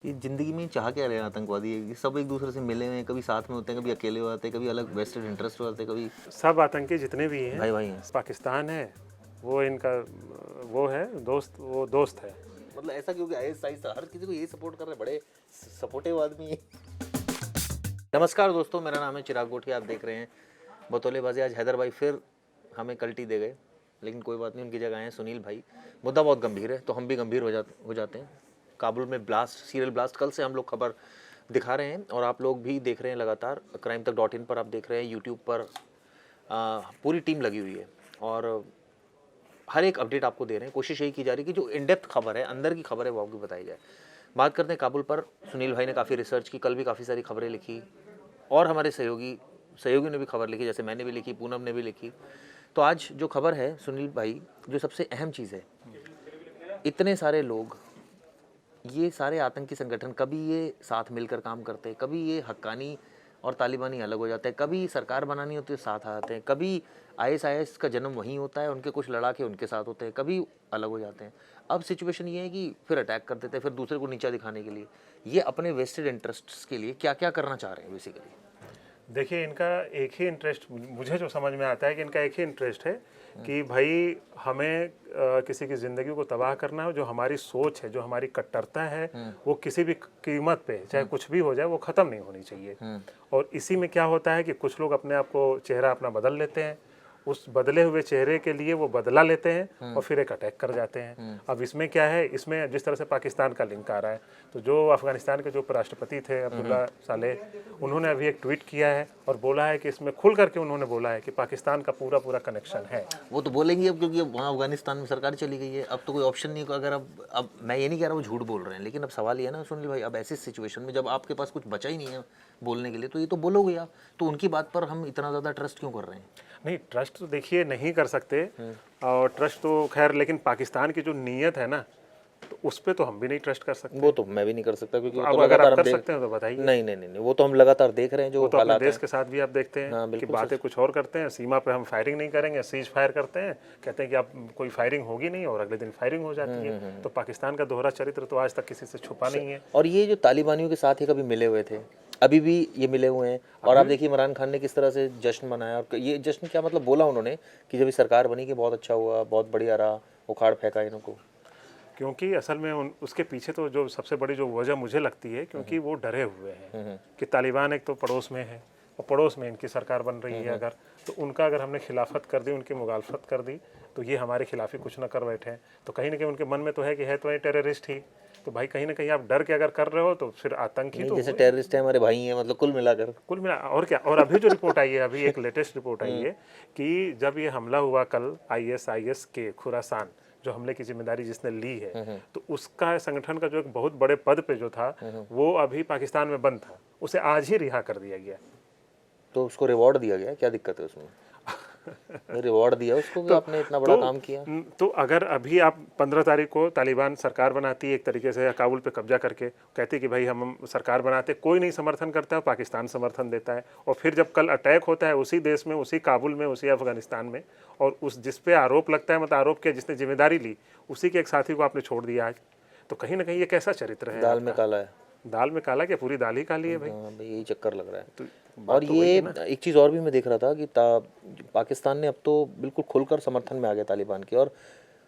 ये ज़िंदगी में चाह क्या रहे हैं आतंकवादी है कि सब एक दूसरे से मिले हुए हैं, कभी साथ में होते हैं, कभी अकेले हो जाते हैं, कभी अलग वेस्टेड इंटरेस्ट हो जाते हैं, कभी सब आतंकी जितने भी हैं भाई भाई हैं। पाकिस्तान है वो इनका वो है दोस्त, वो दोस्त है। मतलब ऐसा क्योंकि आईएसआईएस हर किसी को यही सपोर्ट कर रहे हैं, बड़े सपोर्टिव आदमी है। नमस्कार दोस्तों, मेरा नाम है चिराग गोठी, आप देख रहे हैं बतौलेबाजी। आज हैदर भाई फिर हमें कल्टी दे गए, लेकिन कोई बात नहीं, उनकी जगह हैं सुनील भाई। मुद्दा बहुत गंभीर है तो हम भी गंभीर हो जाते हैं। काबुल में ब्लास्ट, सीरियल ब्लास्ट, कल से हम लोग खबर दिखा रहे हैं और आप लोग भी देख रहे हैं लगातार। crimetech.in पर आप देख रहे हैं, यूट्यूब पर पूरी टीम लगी हुई है और हर एक अपडेट आपको दे रहे हैं। कोशिश यही की जा रही है कि जो इन डेप्थ खबर है, अंदर की खबर है, वो आपको बताई जाए। बात करते हैं काबुल पर। सुनील भाई ने काफ़ी रिसर्च की, कल भी काफ़ी सारी खबरें लिखी और हमारे सहयोगी ने भी खबर लिखी, जैसे मैंने भी लिखी, पूनम ने भी लिखी। तो आज जो खबर है सुनील भाई, जो सबसे अहम चीज़ है, इतने सारे लोग, ये सारे आतंकी संगठन, कभी ये साथ मिलकर काम करते हैं, कभी ये हक्कानी और तालिबानी अलग हो जाते हैं, कभी सरकार बनानी होती है साथ आ जाते हैं, कभी आईएसआईएस का जन्म वहीं होता है, उनके कुछ लड़ाके उनके साथ होते हैं, कभी अलग हो जाते हैं। अब सिचुएशन ये है कि फिर अटैक कर देते हैं, फिर दूसरे को नीचा दिखाने के लिए, ये अपने वेस्टेड इंटरेस्ट्स के लिए क्या क्या करना चाह रहे हैं बेसिकली। देखिए, इनका एक ही इंटरेस्ट मुझे जो समझ में आता है कि इनका एक ही इंटरेस्ट है कि भाई हमें किसी की ज़िंदगी को तबाह करना है। जो हमारी सोच है, जो हमारी कट्टरता है, वो किसी भी कीमत पे चाहे कुछ भी हो जाए वो ख़त्म नहीं होनी चाहिए। और इसी में क्या होता है कि कुछ लोग अपने आप को चेहरा अपना बदल लेते हैं, उस बदले हुए चेहरे के लिए वो बदला लेते हैं और फिर एक अटैक कर जाते हैं। अब इसमें क्या है, इसमें जिस तरह से पाकिस्तान का लिंक आ रहा है, तो जो अफगानिस्तान के जो उपराष्ट्रपति थे अब्दुल्ला सालेह, उन्होंने अभी एक ट्वीट किया है और बोला है कि इसमें खुल करके उन्होंने बोला है कि पाकिस्तान का पूरा पूरा कनेक्शन है। वो तो बोलेंगे अब, क्योंकि अब वहाँ अफगानिस्तान में सरकार चली गई है, अब तो कोई ऑप्शन नहीं है। अगर अब मैं ये नहीं कह रहा वो झूठ बोल रहे हैं, लेकिन अब सवाल ये है ना सुनील भाई, अब ऐसी सिचुएशन में जब आपके पास कुछ बचा ही नहीं है बोलने के लिए, तो ये तो बोलोगे आप, तो उनकी बात पर हम इतना ज़्यादा ट्रस्ट क्यों कर रहे हैं? नहीं, ट्रस्ट तो देखिए नहीं कर सकते, और ट्रस्ट तो खैर, लेकिन पाकिस्तान की जो नीयत है ना, तो उस पर तो हम भी नहीं ट्रस्ट कर सकते। वो तो मैं भी नहीं कर सकता, क्योंकि वो अब तो अगर लगातार आप हम कर सकते हैं तो बताइए। नहीं, वो तो हम लगातार देख रहे हैं जो वो तो अपने हालात देश हैं। के साथ भी आप देखते हैं हाँ, कि बिल्कुल बातें कुछ और करते हैं, सीमा पे हम फायरिंग नहीं करेंगे, सीज फायर करते हैं, कहते हैं कि आप कोई फायरिंग होगी नहीं और अगले दिन फायरिंग हो जाती है। तो पाकिस्तान का दोहरा चरित्र तो आज तक किसी से छुपा नहीं है। और ये जो तालिबानियों के साथ ही कभी मिले हुए थे, अभी भी ये मिले हुए हैं। और आप देखिए इमरान खान ने किस तरह से जश्न मनाया, और ये जश्न क्या मतलब बोला उन्होंने कि जब ये सरकार बनी कि बहुत अच्छा हुआ, बहुत बढ़िया रहा, उखाड़ फेंका इनको। क्योंकि असल में उसके पीछे तो जो सबसे बड़ी जो वजह मुझे लगती है, क्योंकि वो डरे हुए हैं कि तालिबान एक तो पड़ोस में है और पड़ोस में इनकी सरकार बन रही है। अगर तो उनका अगर हमने खिलाफत कर दी, उनकी मुखालफत कर दी, तो ये हमारे खिलाफ ही कुछ ना कर बैठे हैं। तो कहीं ना कहीं उनके मन में तो है कि है तो ये टेररिस्ट ही। तो भाई कहीं ना कहीं आप डर के अगर कर रहे हो तो फिर आतंकी तो जैसे टेररिस्ट है हमारे भाई हैं, मतलब कुल मिलाकर। कुल मिला। और क्या, और अभी जो रिपोर्ट आई है, अभी एक लेटेस्ट रिपोर्ट आई है कि जब ये हमला हुआ कल आईएसआईएस के खुरासान, जो हमले की जिम्मेदारी जिसने ली है, तो उसका संगठन का जो एक बहुत बड़े पद पे जो था, वो अभी पाकिस्तान में बंद था, उसे आज ही रिहा कर दिया गया। तो उसको रिवॉर्ड दिया गया, क्या दिक्कत है उसमें? रिवॉर्ड दिया उसको कि आपने इतना बड़ा काम किया। तो अगर अभी आप 15 तारीख को तालिबान सरकार बनाती है एक तरीके से, काबुल पे कब्जा करके कहती कि भाई हम सरकार बनाते, कोई नहीं समर्थन करता है, पाकिस्तान समर्थन देता है। और फिर जब कल अटैक होता है उसी देश में, उसी काबुल में, उसी अफगानिस्तान में, और उस जिस पे आरोप लगता है, मतलब आरोप किया, जिसने जिम्मेदारी ली, उसी के एक साथी को आपने छोड़ दिया आज, तो कहीं ना कहीं ये कैसा चरित्र है? दाल में काला है। दाल में काला क्या, पूरी दाल ही काली है भाई। हाँ भाई, यही चक्कर लग रहा है। तो और ये एक चीज़ और भी मैं देख रहा था कि पाकिस्तान ने अब तो बिल्कुल खुलकर समर्थन में आ गया तालिबान के। और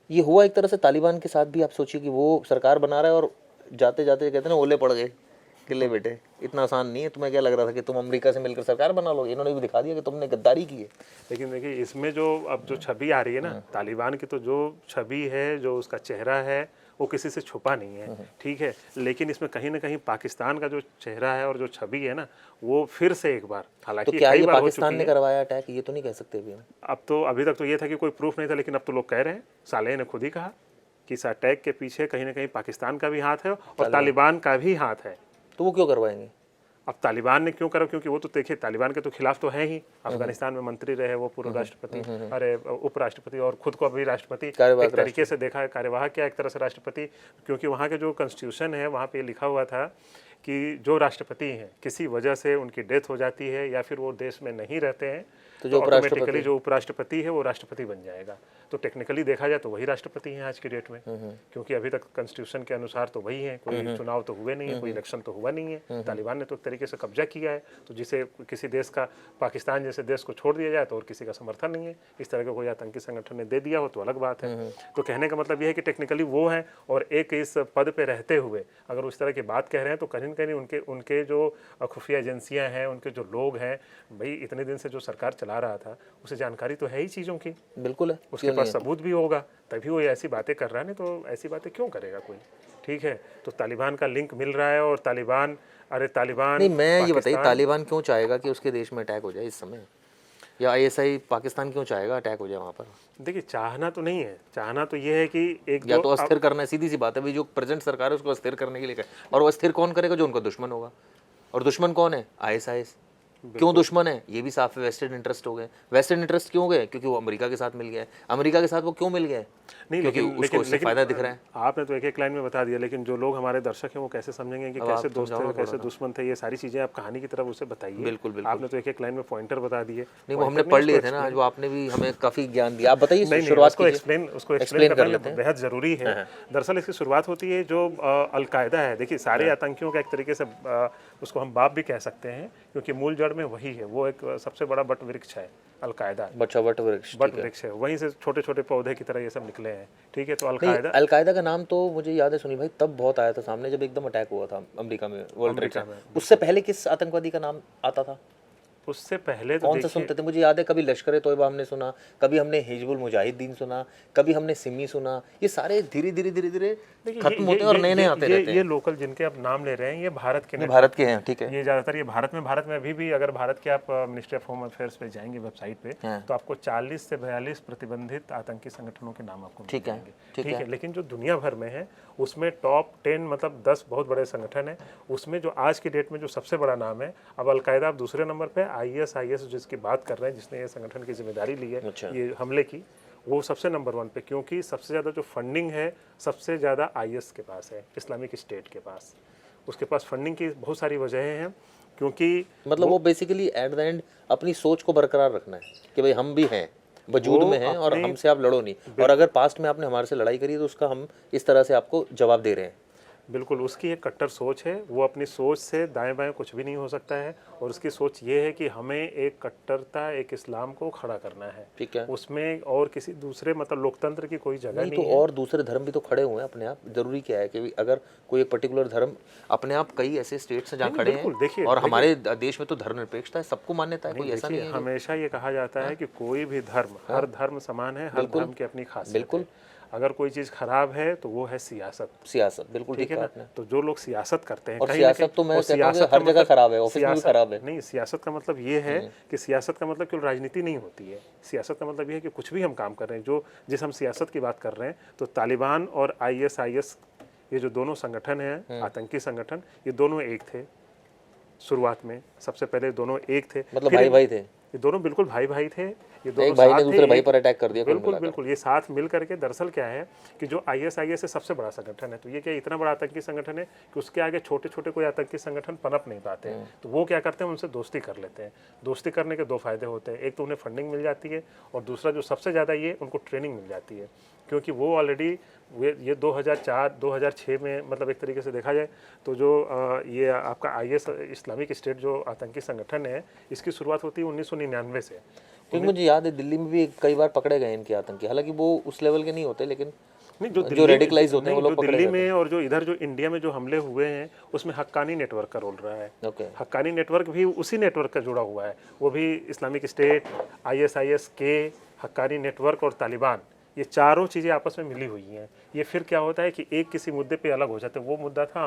ये हुआ एक तरह से तालिबान के साथ भी। आप सोचिए कि वो सरकार बना रहा है और जाते जाते कहते हैं ना, ओले पड़ गए किले बेटे। इतना आसान नहीं है। तुम्हें क्या लग रहा था कि तुम अमेरिका से मिलकर सरकार बना लोगे? इन्होंने भी दिखा दिया कि तुमने गद्दारी की है। लेकिन देखिए, इसमें जो अब जो छवि आ रही है ना तालिबान की, तो जो छवि है, जो उसका चेहरा है, वो किसी से छुपा नहीं है, ठीक है। लेकिन इसमें कहीं ना कहीं पाकिस्तान का जो चेहरा है और जो छवि है ना, वो फिर से एक बार, हालांकि तो क्या कई ये बार हो पाकिस्तान चुकी ने है। करवाया अटैक, ये तो नहीं कह सकते अभी। अब तो अभी तक तो ये था कि कोई प्रूफ नहीं था, लेकिन अब तो लोग कह रहे हैं, सालेह ने खुद ही कहा कि इस अटैक के पीछे कहीं ना कहीं पाकिस्तान का भी हाथ है और तालिबान का भी हाथ है। तो वो क्यों करवाएंगे? अब तालिबान ने क्यों करा? क्योंकि वो तो देखिए, तालिबान के तो खिलाफ तो है ही, अफगानिस्तान में मंत्री रहे वो, पूर्व राष्ट्रपति, अरे उपराष्ट्रपति, और खुद को अभी राष्ट्रपति एक तरीके से देखा है, कार्यवाहक क्या एक तरह से राष्ट्रपति। क्योंकि वहाँ के जो कॉन्स्टिट्यूशन है, वहाँ पे लिखा हुआ था कि जो राष्ट्रपति हैं किसी वजह से उनकी डेथ हो जाती है या फिर वो देश में नहीं रहते हैं तो तो ऑटोमेटिकली जो उपराष्ट्रपति है वो राष्ट्रपति बन जाएगा। तो टेक्निकली देखा जाए तो वही राष्ट्रपति हैं आज की डेट में, क्योंकि अभी तक कॉन्स्टिट्यूशन के अनुसार तो वही है। कोई चुनाव तो हुए नहीं है, कोई इलेक्शन तो हुआ नहीं है। तालिबान ने तो एक तरीके से कब्जा किया है, तो जिसे किसी देश का, पाकिस्तान जैसे देश को छोड़ दिया जाए तो और किसी का समर्थन नहीं है, इस तरह का कोई आतंकी संगठन ने दे दिया हो तो अलग बात है। तो कहने का मतलब ये है कि टेक्निकली वो है, और एक इस पद पे रहते हुए अगर उस तरह की बात कह रहे हैं तो कहीं न कहीं उनके जो खुफिया एजेंसियां हैं, उनके जो लोग हैं, भाई इतने दिन से जो सरकार चला रहा था उसे जानकारी तो है ही चीज़ों की, बिल्कुल है, उसके पास सबूत भी होगा, तभी वो ऐसी बातें कर रहा है। नहीं तो ऐसी बातें क्यों करेगा कोई। ठीक है, तो तालिबान का लिंक मिल रहा है, और तालिबान, अरे तालिबान नहीं, मैं ये बताइए तालिबान क्यों चाहेगा कि उसके देश में अटैक हो जाए इस समय, या ISI पाकिस्तान क्यों चाहेगा अटैक हो जाए वहाँ पर? देखिए, चाहना तो नहीं है, चाहना तो ये है कि एक या तो अस्थिर करना है, सीधी सी बात है भाई, जो प्रेजेंट सरकार है उसको अस्थिर करने के लिए करे, और वो अस्थिर कौन करेगा? जो उनका दुश्मन होगा, और दुश्मन कौन है? ISIS। क्यों दुश्मन है? ये भी साफ है, वेस्टेड इंटरेस्ट हो गए। वेस्टेड इंटरेस्ट क्यों गए? क्योंकि वो अमेरिका के साथ मिल गया है। अमेरिका के साथ वो क्यों मिल गया है? नहीं, क्योंकि उसको उससे फायदा दिख रहा है। आपने तो एक एक लाइन में बता दिया, लेकिन जो लोग हमारे दर्शक हैं वो कैसे समझेंगे कि कैसे दोस्त थे, कैसे दुश्मन थे, ये सारी चीजें आप कहानी की तरफ उसे बताइए। बिल्कुल बिल्कुल, आपने तो एक एक लाइन में पॉइंटर बता दिए। नहीं वो हमने पढ़ लिए थे ना, जो आपने भी हमें काफी ज्ञान दिया। आप बताइए, शुरुआत उसको एक्सप्लेन करना बेहद जरूरी है। दरअसल इसकी शुरुआत होती है जो अलकायदा है। देखिए, सारे आतंकियों का एक तरीके से उसको हम बाप भी कह सकते हैं, क्योंकि मूल जड़ में वही है, वो एक सबसे बड़ा बट वृक्ष है अलकायदा। बट वृक्ष है, वहीं से छोटे छोटे पौधे की तरह ये सब निकले हैं। ठीक है, तो अलकायदा का नाम तो मुझे याद है सुनी भाई, तब बहुत आया था सामने जब एकदम अटैक हुआ था अमेरिका में, वर्ल्ड ट्रेड सेंटर। उससे पहले किस आतंकवादी का नाम आता था? उससे पहले तो कौन सा सुनते थे? मुझे याद है कभी लश्कर ए तोयबा हमने सुना, कभी हमने हिजबुल मुजाहिदीन सुना, कभी हमने सिमी सुना। ये सारे धीरे धीरे खत्म होते हैं और नए नए आते रहते हैं। ये लोकल जिनके आप नाम ले रहे हैं ये भारत के हैं। ठीक है, ये ज्यादातर ये भारत में अभी भी अगर भारत के आप मिनिस्ट्री ऑफ होम अफेयर्स पे जाएंगे वेबसाइट पे, तो आपको 40 से 42 प्रतिबंधित आतंकी संगठनों के नाम आपको मिल जाएंगे। ठीक है, लेकिन जो दुनिया भर में है उसमें टॉप 10 मतलब 10 बहुत बड़े संगठन है। उसमें जो आज की डेट में जो सबसे बड़ा नाम है, अब अलकायदा आप दूसरे नंबर पे, ISIS जिसकी बात कर रहे हैं, जिसने ये संगठन की जिम्मेदारी ली है ये हमले की, वो सबसे नंबर 1 पे, क्योंकि सबसे ज़्यादा जो फंडिंग है सबसे ज़्यादा IS के पास है, इस्लामिक स्टेट के पास। उसके पास फंडिंग की बहुत सारी वजहें हैं, क्योंकि मतलब वो बेसिकली एट द एंड अपनी सोच को बरकरार रखना है कि भाई हम भी हैं, वजूद में हैं, और हमसे आप लड़ो नहीं, और अगर पास्ट में आपने हमारे से लड़ाई करी तो उसका हम इस तरह से आपको जवाब दे रहे हैं। बिल्कुल, उसकी एक कट्टर सोच है, वो अपनी सोच से दाएं बाएं कुछ भी नहीं हो सकता है, और उसकी सोच ये है कि हमें एक कट्टरता, एक इस्लाम को खड़ा करना है। ठीक है, उसमें और किसी दूसरे मतलब लोकतंत्र की कोई जगह नहीं तो है। और दूसरे धर्म भी तो खड़े हुए हैं अपने आप। जरूरी क्या है कि अगर कोई एक पर्टिकुलर धर्म अपने आप, कई ऐसे स्टेट्स हैं जहाँ खड़े हैं, और हमारे देश में तो धर्मनिरपेक्षता है, सबको मान्यता है, कोई ऐसा नहीं है। हमेशा ये कहा जाता है कि कोई भी धर्म, हर धर्म समान है, हर धर्म की अपनी खासियत। बिल्कुल, अगर कोई चीज़ खराब है तो वो है सियासत। बिल्कुल ठीक है ना। तो जो लोग सियासत करते हैं, और सियासत तो मैं कहता हूं हर जगह खराब है, ऑफिस में भी खराब है। नहीं, सियासत का मतलब ये है कि सियासत का मतलब केवल राजनीति नहीं होती है। सियासत का मतलब ये है कि कुछ भी हम काम कर रहे हैं, जिस हम सियासत की बात कर रहे हैं, तो तालिबान और ISIS ये जो दोनों संगठन हैं, आतंकी संगठन, ये दोनों एक थे शुरुआत में। सबसे पहले दोनों एक थे, मतलब भाई थे, ये दोनों बिल्कुल भाई थे। ये दोनों एक भाई ने दूसरे भाई पर अटैक कर दिया। बिल्कुल, ये साथ मिल करके, दरअसल क्या है कि जो ISIS सबसे बड़ा संगठन है, तो ये क्या इतना बड़ा आतंकी संगठन है कि उसके आगे छोटे छोटे कोई आतंकी संगठन पनप नहीं पाते हैं। तो वो क्या करते हैं, उनसे दोस्ती कर लेते हैं। दोस्ती करने के 2 फायदे होते हैं, एक तो उन्हें फंडिंग मिल जाती है, और दूसरा जो सबसे ज़्यादा ये उनको ट्रेनिंग मिल जाती है, क्योंकि वो ऑलरेडी ये 2004-2006 में, मतलब एक तरीके से देखा जाए तो जो ये आपका IS इस्लामिक स्टेट जो आतंकी संगठन है, इसकी शुरुआत होती है 1999 से। क्योंकि मुझे याद है दिल्ली में भी कई बार पकड़े गए इनके आतंकी, हालांकि वो उस लेवल के नहीं होते, लेकिन नहीं, जो रेडिकलाइज होते हैं वो लोग पकड़े दिल्ली में, और जो इधर जो इंडिया में जो हमले हुए हैं उसमें हक्कानी नेटवर्क का रोल रहा है। हक्कानी नेटवर्क भी उसी नेटवर्क का जुड़ा हुआ है, वो भी इस्लामिक स्टेट, ISIS के, हक्कानी नेटवर्क और तालिबान, ये चारों चीज़ें आपस में मिली हुई हैं। ये फिर क्या होता है कि एक किसी मुद्दे पे अलग हो जाते हैं। वो मुद्दा था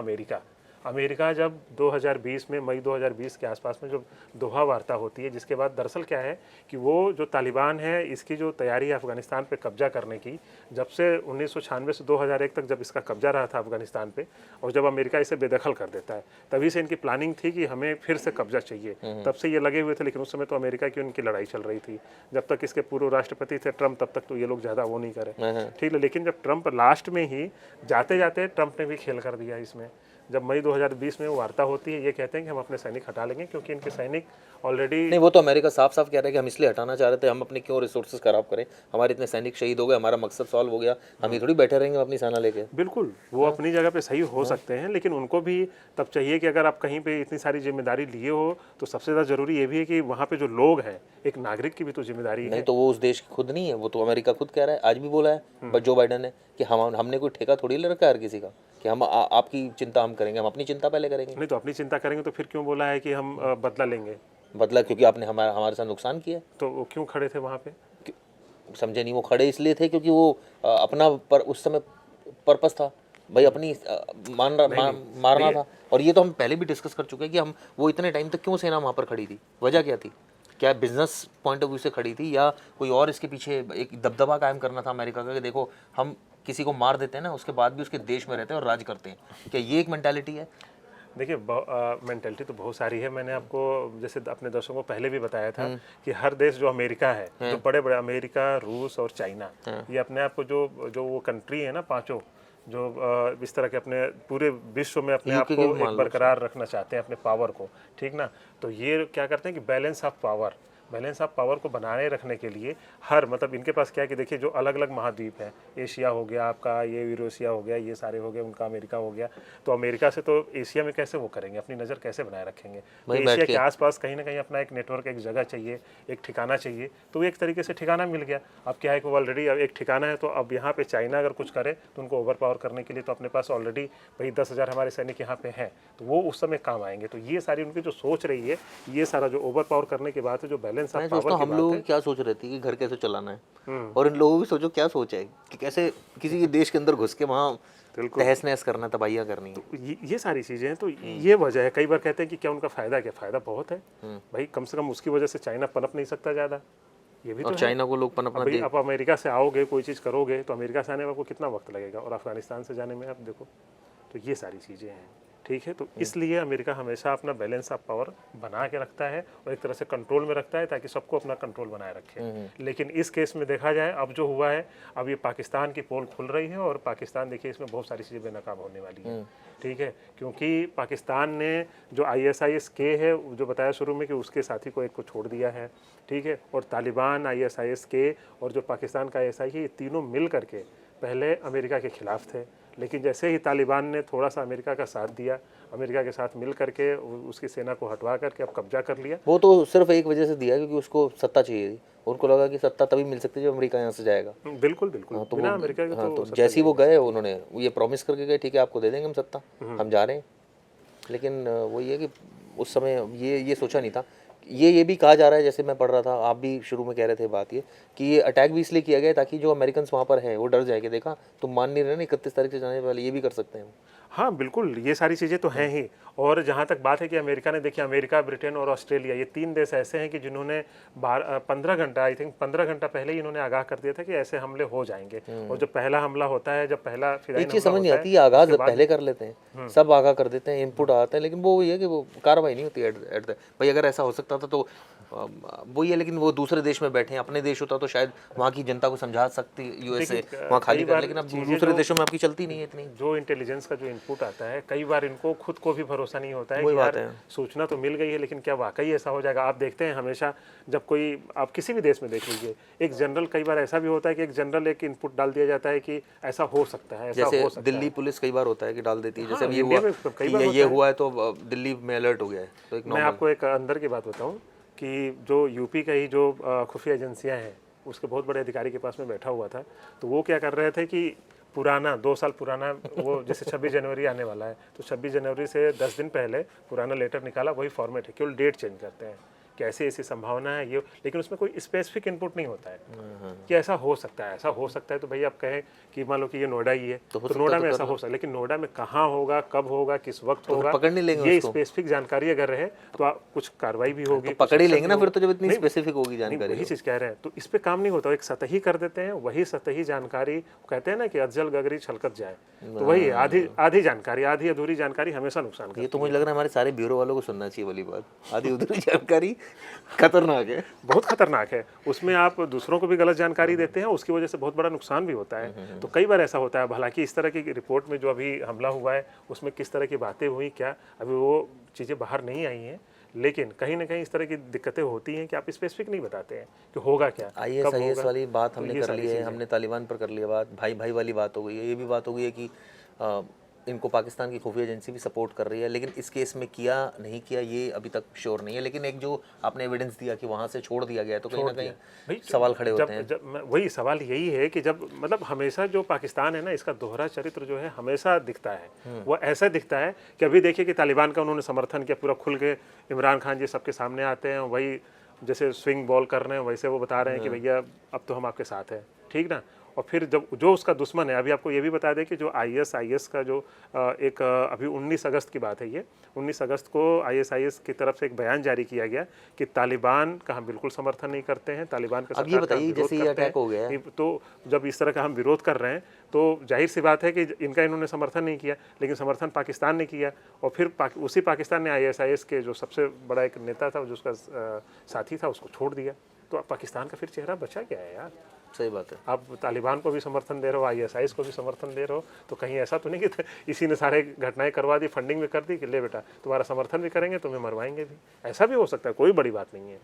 अमेरिका जब 2020 में, मई 2020 के आसपास में जब दोहा वार्ता होती है, जिसके बाद दरअसल क्या है कि वो जो तालिबान है, इसकी जो तैयारी है अफगानिस्तान पे कब्जा करने की, जब से 1996 से 2001 तक जब इसका कब्जा रहा था अफगानिस्तान पे, और जब अमेरिका इसे बेदखल कर देता है, तभी से इनकी प्लानिंग थी कि हमें फिर से कब्जा चाहिए। तब से ये लगे हुए थे, लेकिन उस समय तो अमेरिका की उनकी लड़ाई चल रही थी। जब तक इसके पूर्व राष्ट्रपति थे ट्रम्प, तब तक तो ये लोग ज़्यादा वो नहीं करे, ठीक है। लेकिन जब ट्रम्प लास्ट में ही जाते जाते ट्रम्प ने भी खेल कर दिया इसमें। जब मई 2020 में वो वार्ता होती है, ये कहते हैं कि हम अपने सैनिक हटा लेंगे क्योंकि इनके सैनिक ऑलरेडी। नहीं, वो तो अमेरिका साफ साफ कह रहा है कि हम इसलिए हटाना चाह रहे थे, हम अपने क्यों रिसोर्सेज खराब करें, हमारे इतने सैनिक शहीद हो गए, हमारा मकसद सॉल्व हो गया, हम ये थोड़ी बैठे रहेंगे अपनी सेना लेके। बिल्कुल, वो अपनी जगह पे सही हो सकते हैं, लेकिन उनको भी तब चाहिए कि अगर आप कहीं पे इतनी सारी जिम्मेदारी लिए हो तो सबसे ज़्यादा जरूरी ये भी है कि वहाँ पे जो लोग हैं, एक नागरिक की भी तो जिम्मेदारी नहीं है। तो वो उस देश की खुद नहीं है, वो तो अमेरिका खुद कह रहा है, आज भी बोला है जो बाइडन ने कि हमने कोई ठेका थोड़ी ले रखा है हर किसी का कि हम आपकी चिंता हम करेंगे, हम अपनी चिंता पहले करेंगे। नहीं तो अपनी चिंता करेंगे तो फिर क्यों बोला है कि हम बदला लेंगे? बदला क्योंकि आपने हमारे साथ नुकसान किया है। तो वो क्यों खड़े थे वहाँ पे? समझे नहीं, वो खड़े इसलिए थे क्योंकि वो अपना पर उस समय पर्पस था भाई, अपनी मारना था। और ये तो हम पहले भी डिस्कस कर चुके हैं कि हम वो इतने टाइम तक क्यों सेना वहाँ पर खड़ी थी, वजह क्या थी, क्या बिजनेस पॉइंट ऑफ व्यू से खड़ी थी या कोई और इसके पीछे एक दबदबा कायम करना था अमेरिका का कि देखो हम किसी को मार देते हैं ना उसके बाद भी उसके देश में रहते हैं और राज करते हैं, क्या ये एक मेंटालिटी है? देखिए, मेंटेलिटी तो बहुत सारी है। मैंने आपको जैसे अपने दर्शकों को पहले भी बताया था कि हर देश जो अमेरिका है, जो बड़े बड़े अमेरिका, रूस और चाइना, ये अपने आप को जो जो वो कंट्री है ना पांचों, जो इस तरह के अपने पूरे विश्व में अपने आप को एक बरकरार रखना चाहते हैं, अपने पावर को, ठीक ना। तो ये क्या करते हैं कि बैलेंस ऑफ पावर को बनाए रखने के लिए हर मतलब इनके पास क्या है कि देखिए जो अलग अलग महाद्वीप है, एशिया हो गया आपका, ये यूरोसिया हो गया, ये सारे हो गए, उनका अमेरिका हो गया, तो अमेरिका से तो एशिया में कैसे वो करेंगे, अपनी नज़र कैसे बनाए रखेंगे? तो एशिया के आसपास कहीं ना कहीं अपना एक नेटवर्क, एक जगह चाहिए, एक ठिकाना चाहिए। तो एक तरीके से ठिकाना मिल गया। अब क्या है कि वो ऑलरेडी एक ठिकाना है, तो अब यहाँ पे चाइना अगर कुछ करे तो उनको ओवर पावर करने के लिए तो अपने पास ऑलरेडी भाई 10,000 हमारे सैनिक यहाँ पे हैं, तो वो उस समय काम आएंगे। तो ये सारी उनकी जो सोच रही है, ये सारा जो ओवर पावर करने की बात है, जो बैलेंस ऑफ पावर, हम लोग क्या सोच रहे थे कि घर कैसे चलाना है, और इन लोगों की सोचो क्या सोच है कि कैसे किसी के देश के अंदर घुस के वहाँ तहस नहस करना, तबाहियाँ करनी है। तो ये सारी चीज़ें हैं। तो ये वजह है। कई बार कहते हैं कि क्या उनका फ़ायदा, क्या फ़ायदा बहुत है भाई, कम से कम उसकी वजह से चाइना पनप नहीं सकता ज़्यादा, ये भी तो और चाइना को लोग पनपना दे। आप अमेरिका से आओगे, कोई चीज़ करोगे तो अमेरिका से आने में आपको कितना वक्त लगेगा, और अफगानिस्तान से जाने में आप देखो। तो ये सारी चीज़ें हैं, ठीक है। तो इसलिए अमेरिका हमेशा अपना बैलेंस ऑफ पावर बना के रखता है और एक तरह से कंट्रोल में रखता है ताकि सबको अपना कंट्रोल बनाए रखे। लेकिन इस केस में देखा जाए, अब जो हुआ है, अब ये पाकिस्तान की पोल खुल रही है और पाकिस्तान देखिए इसमें बहुत सारी चीज़ें बेनकाब होने वाली है, ठीक है। क्योंकि पाकिस्तान ने जो ISIS-K है, जो बताया शुरू में कि उसके साथी को एक को छोड़ दिया है, ठीक है। और तालिबान, ISIS-K और जो पाकिस्तान का ISI है, ये तीनों मिल करके पहले अमेरिका के खिलाफ थे, लेकिन जैसे ही तालिबान ने थोड़ा सा अमेरिका का साथ दिया, अमेरिका के साथ मिल करके उसकी सेना को हटवा करके अब कब्जा कर लिया। वो तो सिर्फ एक वजह से दिया क्योंकि उसको सत्ता चाहिए थी, उनको लगा कि सत्ता तभी मिल सकती है जब अमेरिका यहाँ से जाएगा। बिल्कुल बिल्कुल। तो बिना अमेरिका के तो जैसे ही वो गए उन्होंने ये प्रॉमिस करके गए, ठीक है आपको दे देंगे हम सत्ता, हम जा रहे हैं। लेकिन वो ये कि उस समय ये सोचा नहीं था। ये भी कहा जा रहा है, जैसे मैं पढ़ रहा था, आप भी शुरू में कह रहे थे बात ये कि ये अटैक भी इसलिए किया गया ताकि जो अमेरिकन वहाँ पर हैं वो डर जाए कि देखा तुम मान नहीं रहे ना 31 तारीख से जाने वाले, ये भी कर सकते हैं। हाँ बिल्कुल, ये सारी चीज़ें तो हैं ही। और जहाँ तक बात है कि अमेरिका ने, देखिए अमेरिका, ब्रिटेन और ऑस्ट्रेलिया, ये 3 देश ऐसे हैं कि जिन्होंने 15 घंटा, आई थिंक 15 घंटा पहले ही इन्होंने आगाह कर दिया था कि ऐसे हमले हो जाएंगे। और जब पहला हमला होता है, जब पहला एक चीज़ समझ नहीं आती है, आगाज पहले कर लेते हैं, सब आगाह कर देते हैं, इनपुट आते हैं, लेकिन वो ये है कि वो कार्रवाई नहीं होती एट द भाई। अगर ऐसा हो सकता था तो वही है, लेकिन वो दूसरे देश में बैठे हैं, अपने देश होता तो शायद वहाँ की जनता को समझा सकती, USA वहाँ खाली कर, लेकिन अब दूसरे देशों में आपकी चलती नहीं है इतनी। जो इंटेलिजेंस का जो इनपुट आता है, कई बार इनको खुद को भी भरोसा नहीं होता है कि यार सूचना तो मिल गई है, लेकिन क्या वाकई ऐसा हो जाएगा? आप देखते हैं हमेशा जब कोई, आप किसी भी देश में देख लीजिए, एक जनरल, कई बार ऐसा भी होता है कि एक जनरल एक इनपुट डाल दिया जाता है कि ऐसा हो सकता है, ऐसा हो सकता है। दिल्ली पुलिस कई बार होता है कि डाल देती है, जैसे ये हुआ है तो दिल्ली में अलर्ट हो गया है। तो मैं आपको एक अंदर की बात बताऊँ कि जो यूपी का ही जो खुफिया एजेंसियाँ हैं, उसके बहुत बड़े अधिकारी के पास में बैठा हुआ था, तो वो क्या कर रहे थे कि पुराना 2 साल पुराना, वो जैसे 26 जनवरी आने वाला है, तो 26 जनवरी से 10 दिन पहले पुराना लेटर निकाला, वही फॉर्मेट है, केवल डेट चेंज करते हैं कि ऐसी ऐसी संभावना है ये, लेकिन उसमें कोई स्पेसिफिक इनपुट नहीं होता है कि ऐसा हो सकता है, ऐसा हो सकता है। तो भाई आप कहें कि मान लो कि ये नोएडा ही है, तो नोएडा में ऐसा हो सकता है, लेकिन नोएडा में कहाँ होगा, कब होगा, किस वक्त होगा, पकड़ नहीं लेंगे। ये स्पेसिफिक जानकारी अगर रहे तो कुछ कार्रवाई भी होगी, तो पकड़ ही लेंगे ना फिर, तो जब इतनी स्पेसिफिक होगी जानकारी। वही चीज़ कह रहे हैं, तो इस पे काम नहीं होता, एक सतही कर देते हैं, वही सतही जानकारी, कहते हैं ना कि अजल गगरी छलकत जाए, तो वही आधी जानकारी, आधी अधूरी जानकारी हमेशा नुकसान करती है। ये तो मुझे लग रहा है हमारे सारे ब्यूरो वालों को सुनना चाहिए वाली बात, आधी अधूरी जानकारी खतरनाक है। बहुत खतरनाक है। उसमें आप दूसरों को भी गलत जानकारी देते हैं, उसकी वजह से बहुत बड़ा नुकसान भी होता है। तो कई बार ऐसा होता है। हालांकि इस तरह की रिपोर्ट में जो अभी हमला हुआ है उसमें किस तरह की बातें हुई क्या, अभी वो चीज़ें बाहर नहीं आई हैं, लेकिन कहीं ना कहीं इस तरह की दिक्कतें होती हैं कि आप स्पेसिफिक नहीं बताते हैं कि होगा क्या, कब IS होगा। वाली बात तो हमने ये कर सारी ली है, चीज़ें। हमने तालिबान पर कर लिया बात, भाई भाई वाली बात हो गई है, ये भी बात हो गई है कि इनको पाकिस्तान की खुफिया एजेंसी भी सपोर्ट कर रही है, लेकिन इस केस में किया नहीं किया ये अभी तक श्योर नहीं है। लेकिन एक जो आपने एविडेंस दिया कि वहाँ से छोड़ दिया गया है, तो कहीं ना कहीं भाई सवाल खड़े होते हैं। जब वही सवाल यही है कि जब मतलब हमेशा जो पाकिस्तान है ना, इसका दोहरा चरित्र जो है हमेशा दिखता है। वो ऐसा दिखता है कि अभी देखिए कि तालिबान का उन्होंने समर्थन किया पूरा खुल के, इमरान खान जी सबके सामने आते हैं, वही जैसे स्विंग बॉल कर रहे हैं वैसे वो बता रहे हैं कि भैया अब तो हम आपके साथ हैं, ठीक ना। और फिर जब जो उसका दुश्मन है, अभी आपको ये भी बता दें कि जो IS का जो एक अभी 19 अगस्त की बात है, ये 19 अगस्त को IS की तरफ से एक बयान जारी किया गया कि तालिबान का हम बिल्कुल समर्थन नहीं करते हैं, तालिबान का अब ये सरकार का हम बताइए, विरोध जैसे ये करते अटैक हो गया है, हैं। तो जब इस तरह का हम विरोध कर रहे हैं तो जाहिर सी बात है कि इनका इन्होंने समर्थन नहीं किया, लेकिन समर्थन पाकिस्तान ने किया। और फिर उसी पाकिस्तान ने IS के जो सबसे बड़ा एक नेता था, जो उसका साथी था, उसको छोड़ दिया। तो अब पाकिस्तान का फिर चेहरा बचा क्या है यार। सही बात है। आप तालिबान को भी समर्थन दे रहे हो, IS को भी समर्थन दे रहे हो, तो कहीं ऐसा तो नहीं कि इसी ने सारे घटनाएं करवा दी, फंडिंग भी कर दी कि ले बेटा तुम्हारा समर्थन भी करेंगे, तुम्हें मरवाएंगे भी। ऐसा भी हो सकता है, कोई बड़ी बात नहीं है।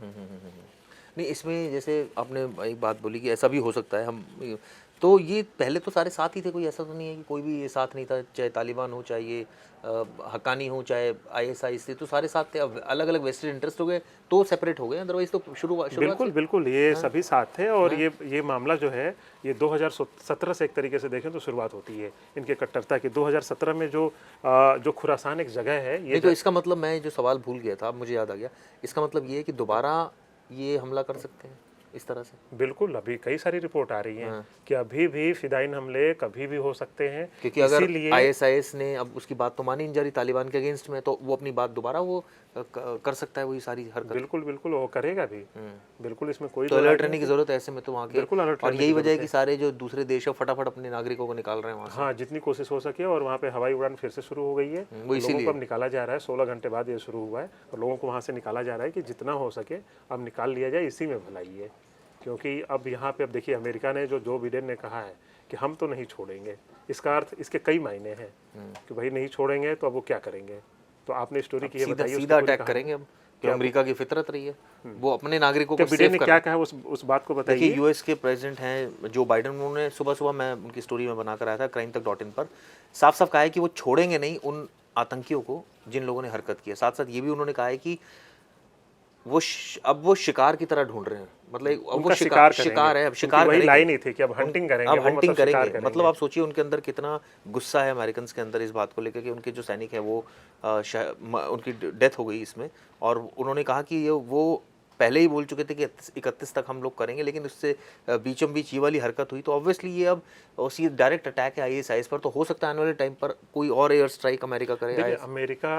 नहीं, इसमें जैसे आपने एक बात बोली कि ऐसा भी हो सकता है, हम तो ये पहले तो सारे साथ ही थे, कोई ऐसा तो नहीं है कि कोई भी ये साथ नहीं था, चाहे तालिबान हो, चाहे ये हक्कानी हो, चाहे IS थे, तो सारे साथ थे। अब अलग अलग वेस्टेड इंटरेस्ट हो गए तो सेपरेट हो गए, अदरवाइज तो शुरुआत बिल्कुल बिल्कुल, ये सभी साथ थे। और ये मामला जो है ये 2017 से एक तरीके से देखें तो शुरुआत होती है इनके कट्टरता की। 2017 में जो खुरासान एक जगह है, ये तो इसका मतलब, मैं जो सवाल भूल गया था, अब मुझे याद आ गया, इसका मतलब ये है कि दोबारा ये हमला कर सकते हैं इस तरह से। बिल्कुल, अभी कई सारी रिपोर्ट आ रही हैं कि अभी भी फिदाइन हमले कभी भी हो सकते हैं। क्योंकि अगर IS ने अब उसकी बात तो मानी नहीं जा रही तालिबान के अगेंस्ट में, तो वो अपनी बात दोबारा वो कर सकता है, वही सारी हरकत। बिल्कुल बिल्कुल, वो करेगा भी। बिल्कुल, इसमें कोई तो अलर्ट रहने की जरूरत है ऐसे में तो वहाँ के। बिल्कुल अलर्ट। और यही वजह है कि सारे जो दूसरे देश है फटाफट अपने नागरिकों को निकाल रहे हैं वहाँ से। हाँ, जितनी कोशिश हो सके। और वहाँ पे हवाई उड़ान फिर से शुरू हो गई है, लोगों को अब निकाला जा रहा है। 16 घंटे बाद ये शुरू हुआ है और लोगों को वहाँ से निकाला जा रहा है कि जितना हो सके अब निकाल लिया जाए, इसी में भलाई है। क्योंकि अब यहाँ पे अब देखिए, अमेरिका ने जो बिडेन ने कहा है कि हम तो नहीं छोड़ेंगे, इसका अर्थ इसके कई मायने हैं कि भाई नहीं छोड़ेंगे तो अब वो क्या करेंगे। तो आपने स्टोरी की है, बताइए। सीधा अटैक करेंगे अब, क्योंकि अमेरिका की फितरत रही है, वो अपने नागरिकों को बिडेन ने क्या कहा उस बात को बताइए। देखिए, US के प्रेसिडेंट हैं जो बाइडन, उन्होंने सुबह मैं उनकी स्टोरी में बनाकर आया था crimetak.in पर, साफ साफ कहा है कि वो छोड़ेंगे नहीं उन आतंकियों को जिन लोगों ने हरकत की है। साथ साथ ये भी उन्होंने कहा है कि अब वो शिकार की तरह ढूंढ रहे हैं, मतलब अब वो शिकार है, अब शिकार वही लाइन ही थी कि अब हंटिंग करेंगे, अब हंटिंग करेंगे। मतलब आप सोचिए उनके अंदर कितना गुस्सा है अमेरिकन के अंदर इस बात को लेकर कि उनके जो सैनिक है वो उनकी डेथ हो गई इसमें। और उन्होंने कहा कि वो पहले ही बोल चुके थे कि 31 तक हम लोग करेंगे, लेकिन उससे बीचों बीच ये वाली हरकत हुई, तो ऑब्वियसली ये अब उसी डायरेक्ट अटैक है IS पर, तो हो सकता है आने वाले टाइम पर कोई और एयर स्ट्राइक अमेरिका करे। देखिए, अमेरिका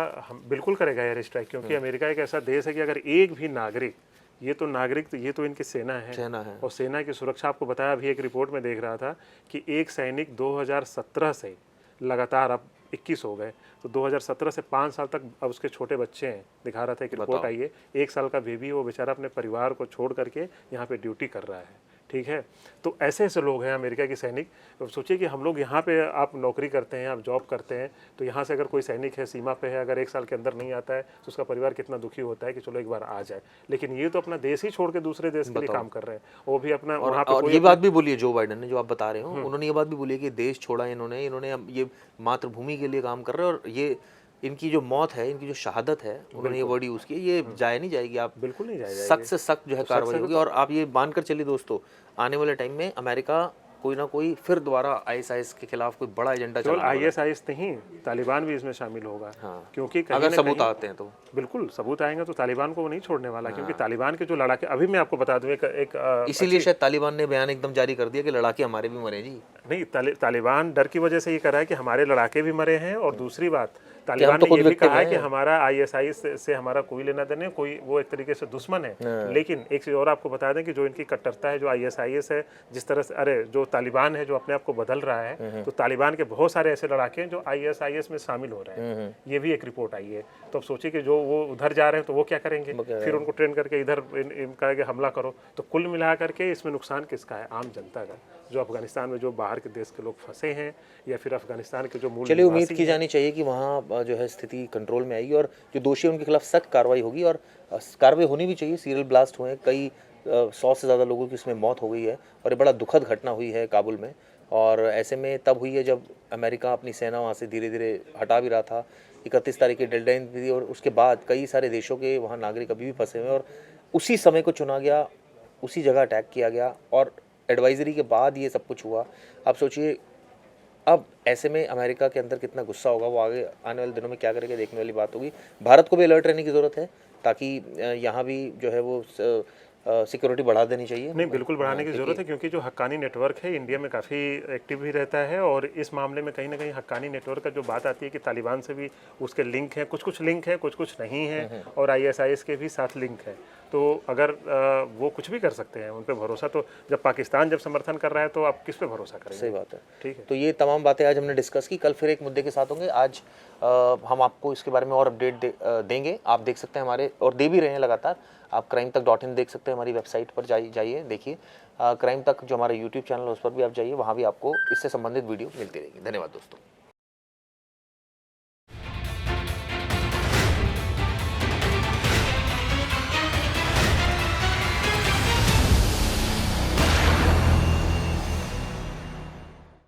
बिल्कुल करेगा एयर स्ट्राइक, क्योंकि अमेरिका एक ऐसा देश है कि अगर एक भी नागरिक, ये तो इनकी सेना है। और सेना की सुरक्षा, आपको बताया, अभी एक रिपोर्ट में देख रहा था कि एक सैनिक 2017 से लगातार, अब 21 हो गए, तो 2017 से 5 साल तक अब उसके छोटे बच्चे हैं। दिखा रहा था, एक रिपोर्ट आई है, 1 साल का बेबी, वो बेचारा अपने परिवार को छोड़ करके यहाँ पे ड्यूटी कर रहा है। ठीक है, तो ऐसे ऐसे लोग हैं अमेरिका के सैनिक। तो सोचिए कि हम लोग यहाँ पे, आप नौकरी करते हैं, आप जॉब करते हैं, तो यहाँ से अगर कोई सैनिक है, सीमा पे है, अगर 1 साल के अंदर नहीं आता है तो उसका परिवार कितना दुखी होता है कि चलो एक बार आ जाए। लेकिन ये तो अपना देश ही छोड़ के दूसरे देश के लिए काम कर रहे हैं, वो भी अपना वहाँ पे। और ये बात भी बोली है जो बाइडन ने, जो आप बता रहे हो, उन्होंने ये बात भी बोली है कि देश छोड़ा इन्होंने ये मातृभूमि के लिए काम कर रहे हैं। और ये इनकी जो मौत है, इनकी जो शहादत है, उन्होंने ये वर्ड यूज़ किया, ये जाया नहीं जाएगी। आप बिल्कुल नहीं जाएगी, सख्त से सख्त जो है कार्रवाई होगी। और आप ये मानकर चलिए दोस्तों, आने वाले टाइम में अमेरिका कोई ना कोई फिर दोबारा IS के खिलाफ कोई बड़ा एजेंडा चला। IS नहीं, तालिबान भी इसमें शामिल होगा। क्योंकि अगर सबूत आते हैं तो बिल्कुल सबूत आएंगे तो तालिबान को वो नहीं छोड़ने वाला। क्योंकि तालिबान के जो लड़ाके, अभी मैं आपको बता दूं, इसीलिए शायद तालिबान ने बयान एकदम जारी कर दिया कि लड़ाके हमारे भी मरे जी। नहीं, तालिबान डर की वजह से ये कर रहा है कि हमारे लड़ाके भी मरे हैं। और दूसरी बात, तालिबान तो ने खुद ये भी victim कहा है कि हैं। हमारा आईएसआई से हमारा कोई लेना देना नहीं, कोई वो एक तरीके से दुश्मन है। लेकिन एक चीज़ और आपको बता दें कि जो इनकी कट्टरता है, जो आईएसआईएस है, जिस तरह से अरे जो तालिबान है जो अपने आप को बदल रहा है, तो तालिबान के बहुत सारे ऐसे लड़ाके हैं जो आईएसआईएस में शामिल हो रहे हैं। ये भी एक रिपोर्ट आई है। तो अब सोचिए कि जो वो उधर जा रहे हैं तो वो क्या करेंगे, फिर उनको ट्रेन करके इधर इनका कि हमला करो। तो कुल मिला करके इसमें नुकसान किसका है? आम जनता का, जो अफगानिस्तान में जो बाहर के देश के लोग फंसे हैं या फिर अफगानिस्तान के जो मूल चलिए उम्मीद निवासी की जानी चाहिए कि वहाँ जो है स्थिति कंट्रोल में आएगी और जो दोषी हैं उनके खिलाफ सख्त कार्रवाई होगी और कार्रवाई होनी भी चाहिए। सीरियल ब्लास्ट हुए हैं, कई 100 से ज़्यादा लोगों की इसमें मौत हो गई है और ये बड़ा दुखद घटना हुई है काबुल में। और ऐसे में तब हुई है जब अमेरिका अपनी सेना वहाँ से धीरे धीरे हटा भी रहा था। 31 तारीख की डेडलाइन थी और उसके बाद कई सारे देशों के वहाँ नागरिक अभी भी फंसे हुए हैं और उसी समय को चुना गया, उसी जगह अटैक किया गया और एडवाइजरी के बाद ये सब कुछ हुआ। आप सोचिए अब ऐसे में अमेरिका के अंदर कितना गुस्सा होगा, वो आगे आने वाले दिनों में क्या करेगा देखने वाली बात होगी। भारत को भी अलर्ट रहने की ज़रूरत है ताकि यहाँ भी जो है वो सिक्योरिटी बढ़ा देनी चाहिए। नहीं, बिल्कुल बढ़ाने की ज़रूरत है, क्योंकि जो हक्कानी नेटवर्क है इंडिया में काफ़ी एक्टिव भी रहता है और इस मामले में कहीं ना कहीं हक्कानी नेटवर्क का जो बात आती है कि तालिबान से भी उसके लिंक हैं, कुछ लिंक है, कुछ नहीं है और आईएसआईएस के भी साथ लिंक है। तो अगर वो कुछ भी कर सकते हैं, उन पर भरोसा तो जब पाकिस्तान जब समर्थन कर रहा है तो आप किस पे भरोसा करेंगे? सही बात है। ठीक है, तो ये तमाम बातें आज हमने डिस्कस की। कल फिर एक मुद्दे के साथ होंगे। आज हम आपको इसके बारे में और अपडेट देंगे। आप देख सकते हैं हमारे, और दे भी रहे हैं लगातार। आप crimetech.in देख सकते हैं, हमारी वेबसाइट पर जाइए देखिए। क्राइम तक जो हमारा यूट्यूब चैनल है उस पर भी आप जाइए, वहाँ भी आपको इससे संबंधित वीडियो मिलती रहेगी। धन्यवाद दोस्तों।